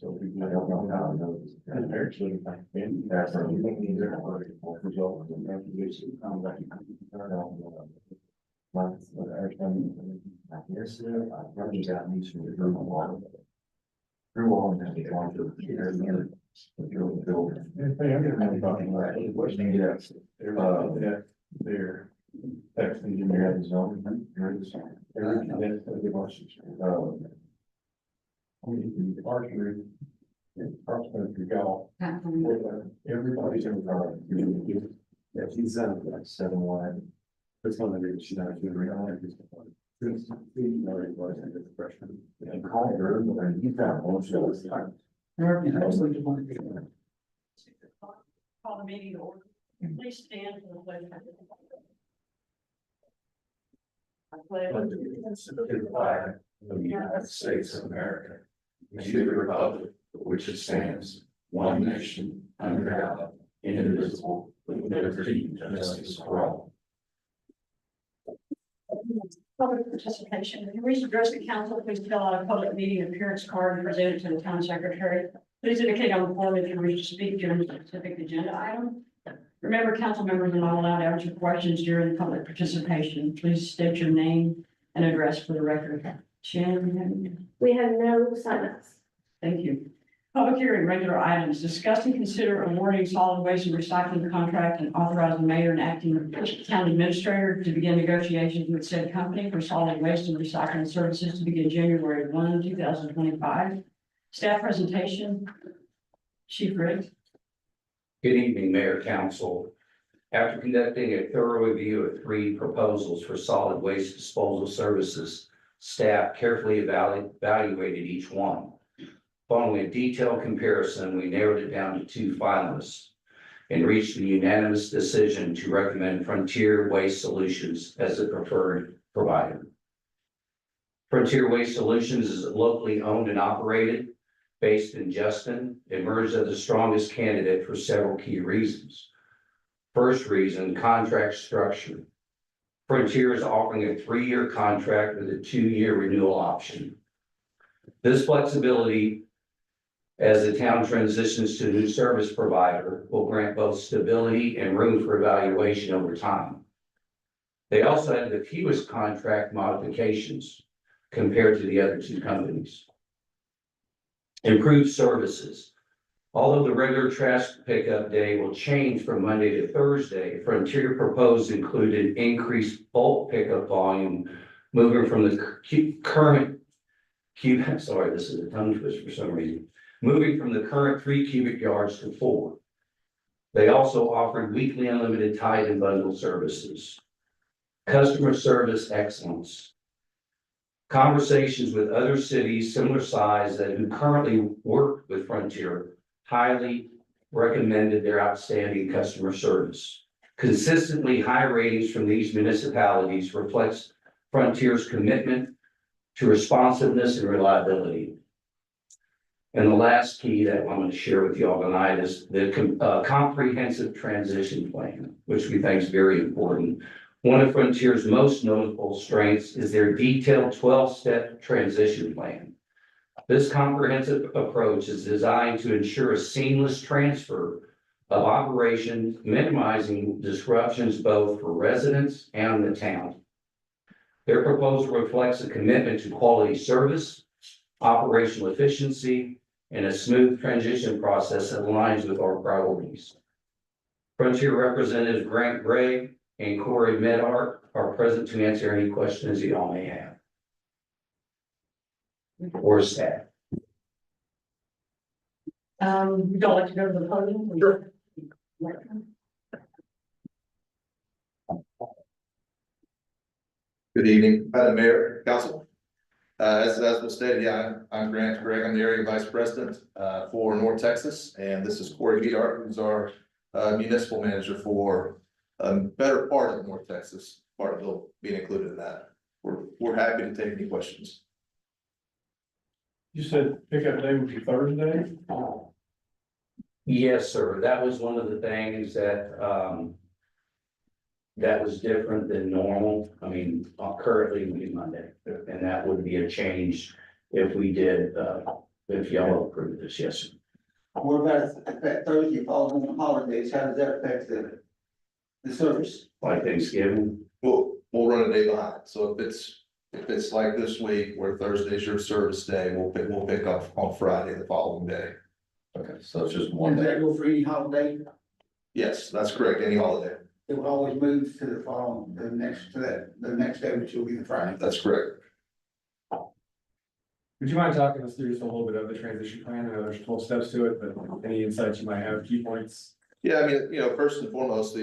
So we I don't know how to know this. And actually, that's our meeting there, or result, and then we see, like, turn on, months, our time. Yes, I probably got these from the room along. Through all and then we go on to the building. Hey, I'm gonna talking about any question you ask. They're texting you there, the zone, every archery, cross-country golf, everybody's in the car. Yeah, she's like 7-1. That's one of the she's not doing reality. And call her, and you found one show this time. Call the meeting to order. Please stand for the pledge. I pledge allegiance to the flag of the United States of America, and to the republic for which it stands, one nation, under God, indivisible, with liberty and justice for all. Public participation. If you wish to address the council, please fill out a public meeting appearance card and present it to the town secretary. Please indicate on the form if you wish to speak during a specific agenda item. Remember, council members are not allowed to answer questions during public participation. Please state your name and address for the record. Shannon? We have no signups. Thank you. Public hearing, regular items, discuss and consider awarding solid waste and recycling contract and authorize the mayor and acting county administrator to begin negotiations with said company for solid waste and recycling services to begin January 1, 2025. Staff presentation. Chief Riggs. Good evening, Mayor, Council. After conducting a thorough review of 3 proposals for solid waste disposal services, staff carefully evaluated each one. Following a detailed comparison, we narrowed it down to 2 finalists and reached a unanimous decision to recommend Frontier Waste Solutions as the preferred provider. Frontier Waste Solutions is locally owned and operated, based in Justin, emerged as the strongest candidate for several key reasons. First reason, contract structure. Frontier is offering a 3-year contract with a 2-year renewal option. This flexibility, as the town transitions to a new service provider, will grant both stability and room for evaluation over time. They also had the fewest contract modifications compared to the other 2 companies. Improved services. Although the regular trash pickup day will change from Monday to Thursday, Frontier proposed included increased bulk pickup volume, moving from the current sorry, this is a tongue twist for some reason, moving from the current 3 cubic yards to 4. They also offered weekly unlimited tied and bundle services. Customer service excellence. Conversations with other cities similar size that who currently work with Frontier highly recommended their outstanding customer service. Consistently high ratings from these municipalities reflects Frontier's commitment to responsiveness and reliability. And the last key that I'm going to share with you all tonight is the comprehensive transition plan, which we think is very important. One of Frontier's most notable strengths is their detailed 12-step transition plan. This comprehensive approach is designed to ensure a seamless transfer of operations, minimizing disruptions both for residents and the town. Their proposal reflects a commitment to quality service, operational efficiency, and a smooth transition process that aligns with our priorities. Frontier Representatives Grant Gregg and Corey Medart are present to answer any questions you all may have. Or staff. Would y'all like to go to the podium? Sure. Good evening, Madam Mayor, Council. As was stated, yeah, I'm Grant Gregg. I'm the area vice president for North Texas, and this is Corey Medart, who's our municipal manager for better part of North Texas. Bartonville being included in that. We're happy to take any questions. You said pickup day would be Thursday? Yes, sir. That was one of the things that that was different than normal. I mean, currently we do Monday, and that would be a change if we did if y'all approve this, yes, sir. What about if that Thursday falls on the holidays, how does that affect the service? Like Thanksgiving. We'll run a day behind, so if it's like this week where Thursday's your service day, we'll pick up on Friday the following day. Okay, so it's just one Does day. that go for any holiday? Yes, that's correct, any holiday, It will always move to the following, the next day, which will be the Friday. that's correct. Would you mind talking us through just a little bit of the transition plan? I know there's 12 steps to it, but any insights you might have, key points? Yeah, I mean, first and foremost,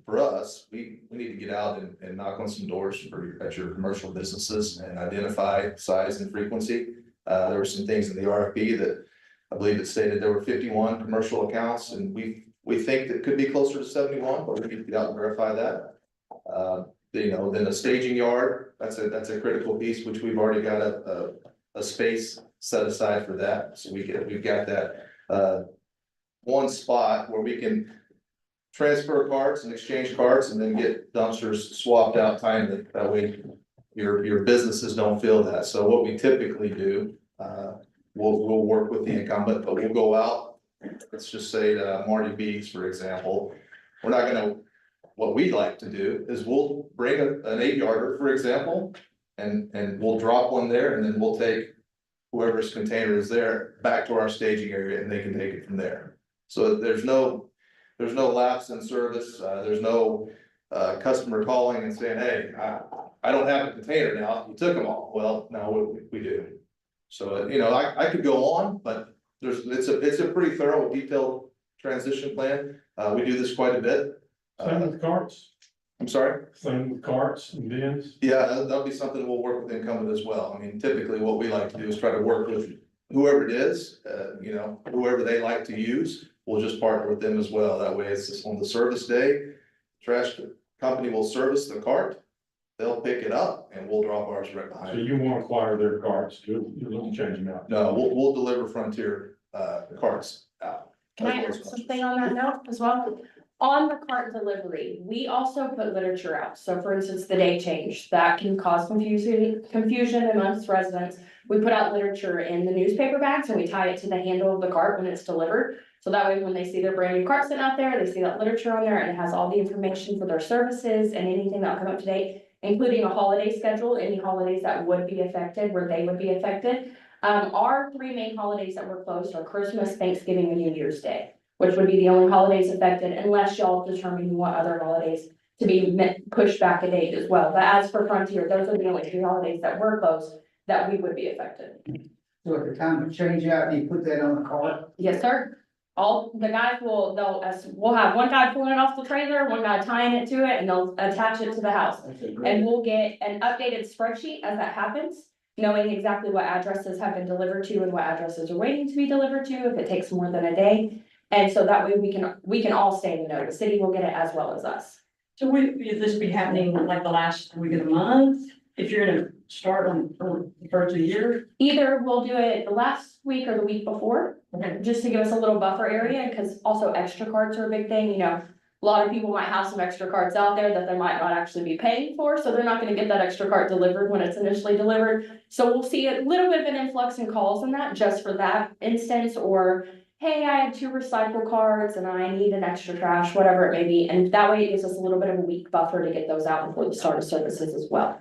for us, we need to get out and knock on some doors at your commercial businesses and identify size and frequency. There were some things in the RFP that I believe it stated there were 51 commercial accounts, and we think that could be closer to 71, but we need to get out and verify that. Then a staging yard, that's a critical piece, which we've already got a space set aside for that. So we've got that, one spot where we can transfer carts and exchange carts and then get dumpsters swapped out timely. That way your businesses don't feel that. So what we typically do, we'll work with the incumbent, but we'll go out. Let's just say Marty B's, for example, we're not gonna, what we'd like to do is we'll bring an 8-yarder, for example, and we'll drop one there, and then we'll take whoever's container is there back to our staging area, and they can take it from there. So there's no lapse in service, there's no customer calling and saying, hey, I don't have a container now, you took them all. Well, no, we do. So, I could go on, but it's a pretty thorough, detailed transition plan. We do this quite a bit. Same with carts, I'm sorry? same with carts and bins. Yeah, that'll be something we'll work with the incumbent as well. I mean, typically what we like to do is try to work with whoever it is, whoever they like to use. We'll just partner with them as well. That way it's just on the service day, trash company will service the cart. They'll pick it up and we'll drop ours right So behind it. you won't acquire their carts, you're looking to change them out. No, we'll deliver Frontier, carts out. Can I add something on that note as well? On the cart delivery, we also put literature out. So for instance, the date change, that can cause confusion amongst residents. We put out literature in the newspaper bags and we tie it to the handle of the cart when it's delivered. So that way, when they see their brand new cart sitting out there, they see that literature on there and it has all the information for their services and anything that'll come up to date, including a holiday schedule, any holidays that would be affected, where they would be affected. Our 3 main holidays that were closed are Christmas, Thanksgiving, and New Year's Day, which would be the only holidays affected unless y'all determine you want other holidays to be pushed back a date as well. But as for Frontier, those are the only 2 holidays that were closed that we would be affected. So at the time of change out, you put that on the cart? Yes, sir. All the guys we'll have one guy pulling it off the trailer, one guy tying it to it, and they'll attach it to the house. Okay, great. And we'll get an updated spreadsheet as that happens, knowing exactly what addresses have been delivered to and what addresses are waiting to be delivered to, if it takes more than a day. And so that way we can all stay in the know. The city will get it as well as us. So would this be happening like the last week of the month? If you're gonna start on the first of the year? Either we'll do it the last week or the week before, Okay. just to give us a little buffer area, because also extra carts are a big thing, A lot of people might have some extra carts out there that they might not actually be paying for, so they're not gonna get that extra cart delivered when it's initially delivered. So we'll see a little bit of an influx in calls in that, just for that instance, or hey, I have 2 recycle carts and I need an extra trash, whatever it may be, and that way it gives us a little bit of a week buffer to get those out before the start of services as well.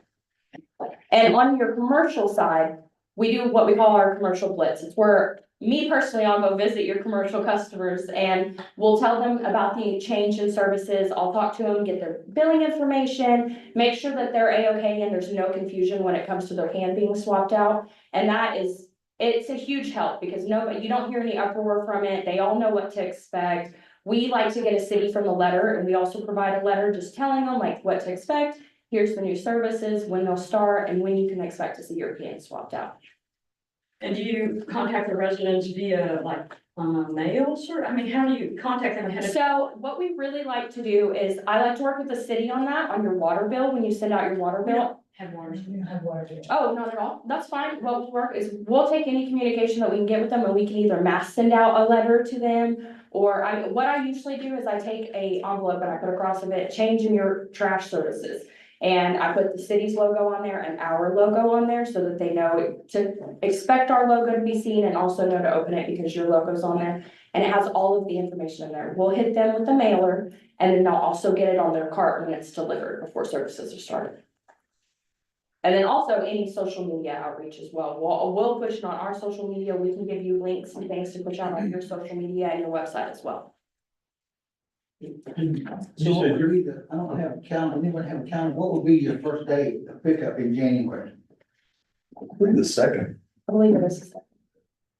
And on your commercial side, we do what we call our commercial blitz. It's where me personally, I'll go visit your commercial customers and we'll tell them about the change in services. I'll talk to them, get their billing information, make sure that they're A-okay and there's no confusion when it comes to their can being swapped out. And it's a huge help because you don't hear any uproar from it. They all know what to expect. We like to get a city from the letter, and we also provide a letter just telling them like what to expect. Here's the new services, when they'll start, and when you can expect to see your cans swapped out. And do you contact the residents via like mails or, how do you contact them ahead of? So what we really like to do is, I like to work with the city on that, on your water bill, when you send out your water bill. Headwaters. Oh, not at all, that's fine. What will work is, we'll take any communication that we can get with them, and we can either mass send out a letter to them, or what I usually do is I take a envelope and I put across of it, change in your trash services. And I put the city's logo on there and our logo on there so that they know to expect our logo to be seen and also know to open it because your logo's on there. And it has all of the information in there. We'll hit them with the mailer and then they'll also get it on their cart when it's delivered before services are started. And then also any social media outreach as well. We'll push it on our social media. We can give you links and things to push out on your social media and your website as well. So what would be the, I don't have a calendar, anyone have a calendar, what would be your first day of pickup in January? The second. I believe it is.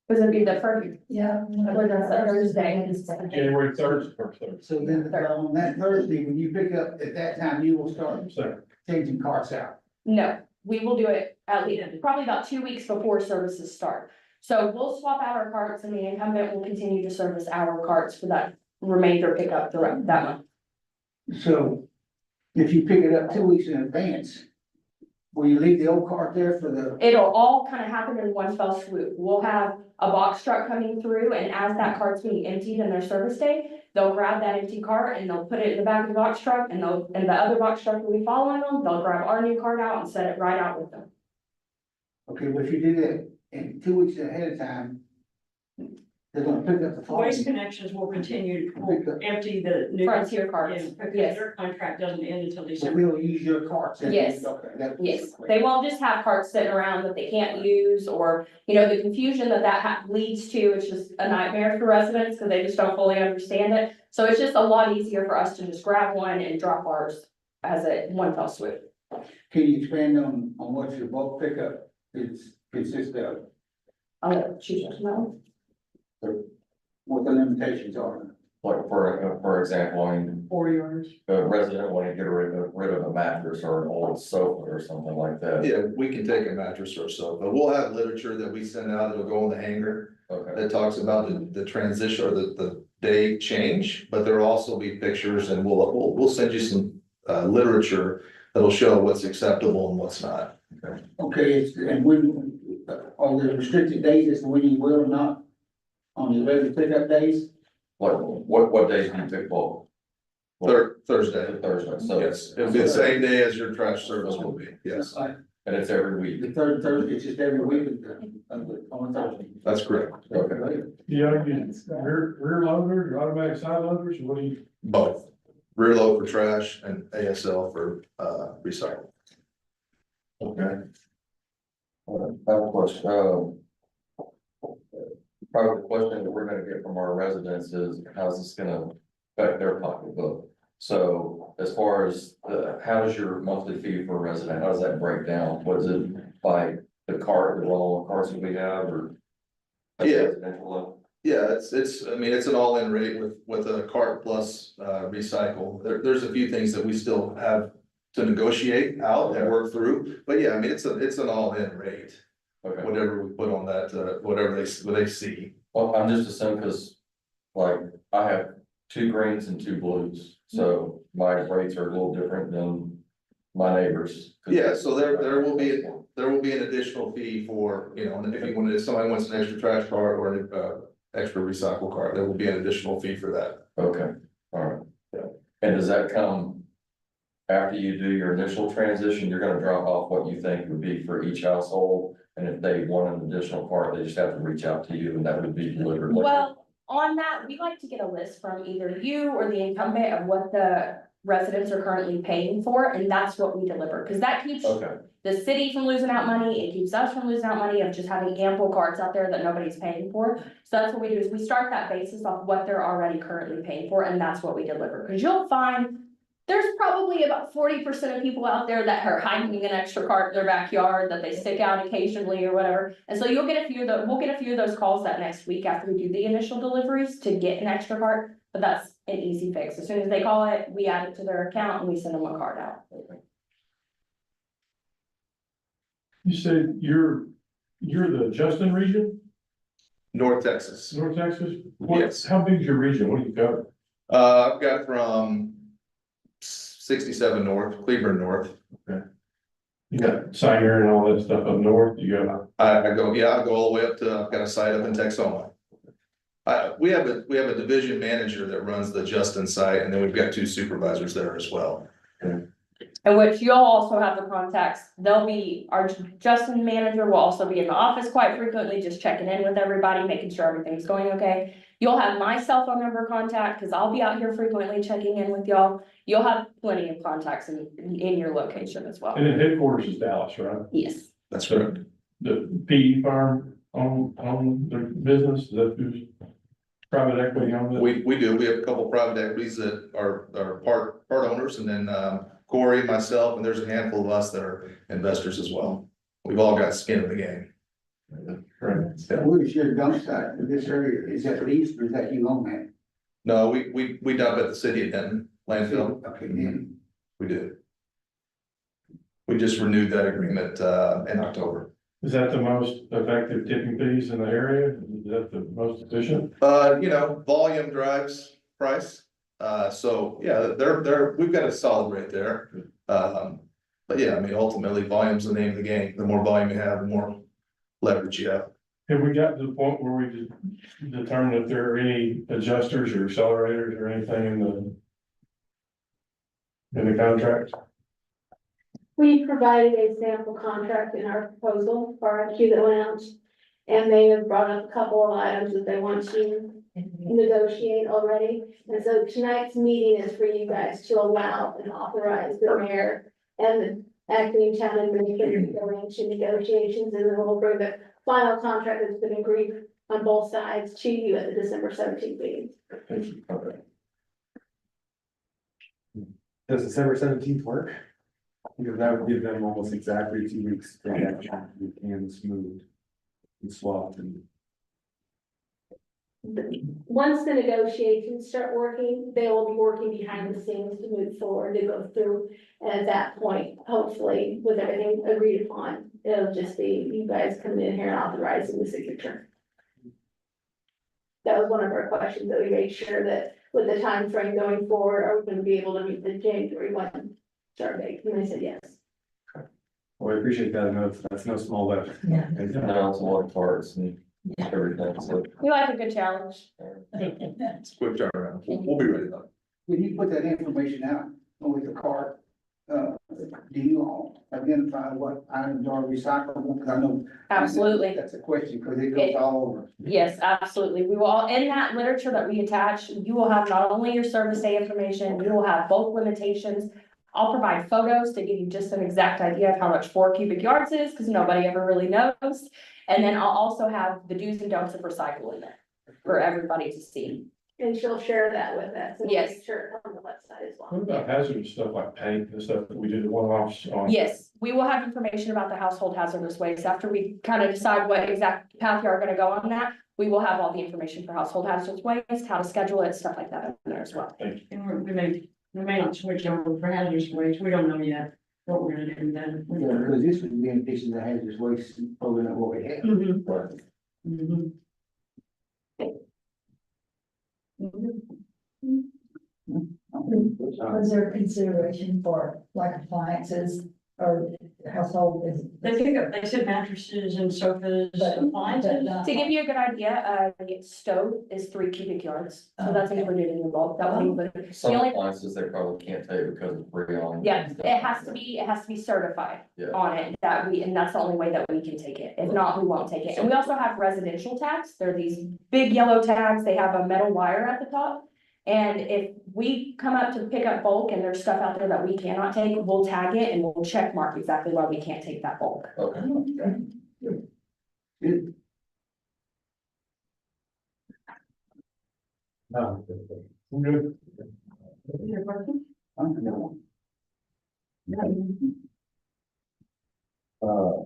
Because it'd be the first. Yeah. I believe that's a Thursday. January third, first Thursday. So then on that Thursday, when you pick up, at that time, you will start Second. changing carts out. No, we will do it at least, probably about 2 weeks before services start. So we'll swap out our carts and the incumbent will continue to service our carts for that remainder pickup throughout that month. So if you pick it up 2 weeks in advance, will you leave the old cart there for the, It'll all kind of happen in one fell swoop. We'll have a box truck coming through and as that cart's being emptied in their service day, they'll grab that empty cart and they'll put it in the back of the box truck and the other box truck will be following them. They'll grab our new cart out and set it right out with them. okay, but if you do that in 2 weeks ahead of time, they're gonna pick up the following. Waste Connections will continue to empty the new. Frontier carts, Yeah, because yes. their contract doesn't end until So December. we'll use your carts. Yes. Okay, Yes, they won't just have carts sitting around that they can't use or, the confusion that leads to, it's just a nightmare for residents because they just don't fully understand it. So it's just a lot easier for us to just grab one and drop ours as a one fell swoop. Can you expand on what your bulk pickup is consists of, I'll let you choose that one. what the limitations are? Like, for example, I mean, 4 yards. a resident wanting to get rid of a mattress or an old sofa or something like that. Yeah, we can take a mattress or so, but we'll have literature that we send out, it'll go on the hanger. Okay, That talks about the transition or the day change, but there'll also be pictures and we'll send you some literature that'll show what's acceptable and what's not. Okay, and when, are there restricted days as to when you will or not on your regular pickup days? what days do you pick bulk? Thursday, Thursday, so yes, it'll be the same day as your trash service will be, yes, Like and it's every week. the third Thursday, it's just every week on Thursday. that's correct, Okay. Yeah, rear loaders, or automatic side loaders, what do you? both. Rear load for trash and ASL for recycle. Okay. I have a question, probably the question that we're gonna get from our residents is, how's this gonna affect their pocketbook? So as far as how does your monthly fee for a resident, how does that break down? Was it by the cart, the level of carts that we have, or? at the Yeah. residential level? Yeah, I mean, it's an all-in rate with a cart plus recycle. There's a few things that we still have to negotiate out and work through, but yeah, I mean, it's an all-in rate. Okay, Whatever we put on that, whatever they see. well, I'm just assuming, cause like, I have 2 greens and 2 blues, so my rates are a little different than my neighbors. Yeah, so there will be an additional fee for, if somebody wants an extra trash cart or an extra recycle cart, there will be an additional fee for that. Okay, all right. Yeah. And does that come after you do your initial transition? You're gonna drop off what you think would be for each household? And if they want an additional cart, they just have to reach out to you and that would be delivered later? Well, on that, we like to get a list from either you or the incumbent of what the residents are currently paying for, and that's what we deliver, because that keeps Okay, the city from losing out money, it keeps us from losing out money of just having ample carts out there that nobody's paying for. So that's what we do, is we start that basis off what they're already currently paying for, and that's what we deliver, because you'll find there's probably about 40% of people out there that are hiding an extra cart in their backyard that they stick out occasionally or whatever. And so we'll get a few of those calls that next week after we do the initial deliveries to get an extra cart, but that's an easy fix. As soon as they call it, we add it to their account and we send them a cart out. You said you're the Justin region, North Texas. North Texas? Yes. How big is your region? What do you cover? I've got from 67 north, Cleburne north. You got Singer and all that stuff up north, you got, I go all the way up to, I've got a site up in Texoma. We have a division manager that runs the Justin site, and then we've got 2 supervisors there as well. In which you'll also have the contacts. They'll be, our Justin manager will also be in the office quite frequently, just checking in with everybody, making sure everything's going okay. You'll have my cell phone number contact, because I'll be out here frequently checking in with y'all. You'll have plenty of contacts in your location as well. And then headquarters is Dallas, right? Yes. That's correct. The PE firm on their business, is that who's private equity on it? We do. We have a couple private equities that are part owners, and then Corey, myself, and there's a handful of us that are investors as well. We've all got skin in the game. Correct. Yeah. Where's your dump site in this area? Is that leased or is that you own that? No, we dump at the city of Denton landfill. Okay, then. We do. We just renewed that agreement in October. Is that the most effective tipping fees in the area? Is that the most efficient? Volume drives price. So yeah, we've got a solid rate there. But yeah, I mean, ultimately volume's the name of the game. The more volume you have, the more leverage you have. Have we got to the point where we determine if there are any adjusters or accelerators or anything in the contract? We provided a sample contract in our proposal, RFQ that went out. And they have brought up a couple of items that they want to negotiate already. And so tonight's meeting is for you guys to allow and authorize the mayor and the acting town administrator to go into negotiations, and then we'll bring the final contract that's been agreed on both sides to you at the December 17th meeting. Okay. Does December 17th work? Because that would give them almost exactly 2 weeks to get the cans moved and swapped and. Once the negotiations start working, they will be working behind the scenes to move forward, to go through. And at that point, hopefully, with everything agreed upon, it'll just be you guys coming in here and authorizing the signature. That was one of our questions, that we made sure that with the time frame going forward, are we gonna be able to meet the January 1 start date? And they said yes. Well, I appreciate that. I know that's no small lift. Now it's a lot of parts and everything, so. We like a good challenge. It's a quick turnaround. We'll be ready though. When you put that information out with the card, do you all identify what items are recyclable? Because I know. Absolutely. That's a question, because it goes all over. Yes, absolutely. We will, all in that literature that we attach, you will have not only your service day information, you will have bulk limitations. I'll provide photos to give you just an exact idea of how much 4 cubic yards is, because nobody ever really knows. And then I'll also have the do's and don'ts of recycle in there for everybody to see. And she'll share that with us. And we'll Yes. make sure it's on the website as well. What about hazardous stuff like paint and stuff that we did one-offs on? Yes, we will have information about the household hazardous waste after we kind of decide what exact path you are gonna go on that. We will have all the information for household hazardous waste, how to schedule it, stuff like that in there as well. And we may not switch over for hazardous waste, we don't know yet what we're gonna do then. Yeah, because this would be in addition to hazardous waste program that what we have. Mhm. But Mhm. Was there consideration for like appliances or household? They said mattresses and sofas, appliances. To give you a good idea, a stove is 3 cubic yards, so that's included in the bulk, that would include. Some The only- appliances they probably can't take because of freon. Yeah, it has to be certified Yeah. on it, and that's the only way that we can take it. If not, we won't take it. And we also have residential tags. They're these big yellow tags. They have a metal wire at the top. And if we come up to pick up bulk and there's stuff out there that we cannot take, we'll tag it and we'll check mark exactly why we can't take that bulk. Okay. it, No. Good. I don't know.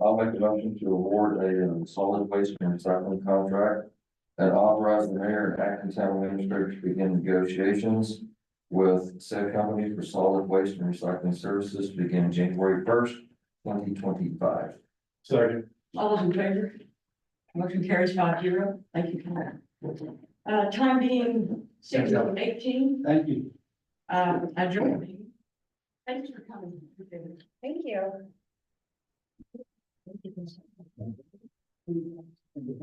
I'll make a motion to award a solid waste and recycling contract and authorize the mayor and acting town administrator to begin negotiations with said company for solid waste and recycling services to begin January 1st, 2025. Second. All those in favor? Motion carries 5-0. Thank you, Karen. Time being 6:18, Thank you. adjourned. Thanks for coming. Thank you.